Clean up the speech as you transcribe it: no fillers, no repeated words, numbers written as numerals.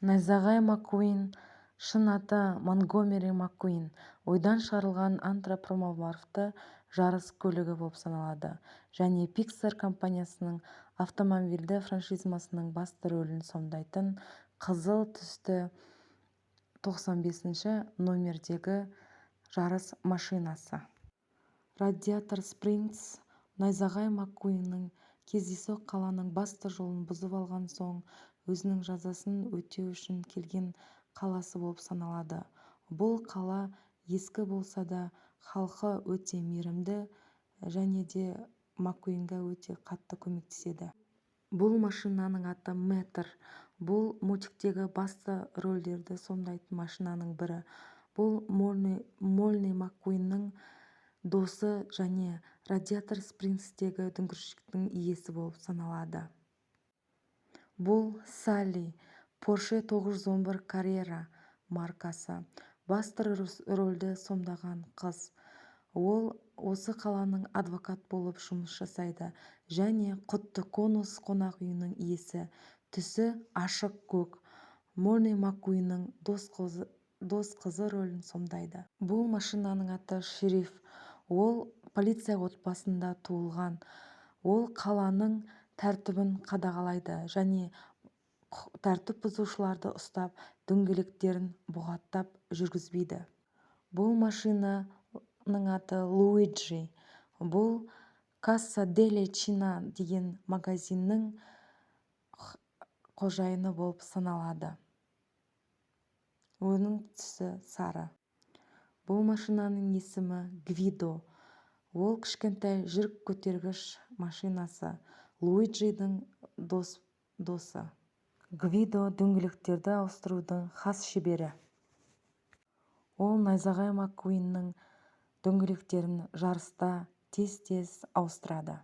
Найзағай Маккуин, шын аты Монгомери Маккуин, ойдан шығарылған антропоморфты жарыс көлігі болып саналады және Pixar компаниясының автомобильді франшизасының басты рөлін сомдайтын қызыл түсті 95-ші номердегі жарыс машинасы. Радиатор Спрингс. Найзағай Маккуиннің кездейсоқ қаланың басты жолын бұзып алған соң өзінің жазасын өтеу үшін келген қаласы болып саналады. Бұл қала ескі болса да халқы өте мейірімді және де Маккуинға өте қатты көмектеседі. Бұл машинаның аты Мэтр. Бұл мультиктегі басты рөлдерді сомдайтын машинаның бірі. Бұл Молли Маккуиннің досы және Радиатор Спрингстегі дүңгіршектің иесі болып саналады. Бұл Салли, Porsche 911 Carrera маркасы. Басты рөлді сомдаған қыз. Ол осы қаланың адвокат болып жұмыс жасайды және құтты конус қонақ үйінің иесі. Түсі ашық көк. Молли Маккуиннің дос қызы рөлін сомдайды. Бұл машинаның аты Шериф. Ол полиция отбасында туылған. Ол қаланың тәртібін қадағалайды және тәртіп бұзушыларды ұстап, дөңгелектерін бұғаттап жүргізбейді. Бұл машинаның аты Луиджи. Бұл Касса деле Чина деген магазиннің қожайыны болып саналады. Оның түсі сары. Бұл машинаның есімі Гвидо. Ол кішкентай жүк көтергіш машинасы. Луиджидің досы. Гвидо дөңгелектерді ауыстырудың хас шебері. Ол Найзағай Маккуиннің дөңгелектерін жарыста тез-тез ауыстырады.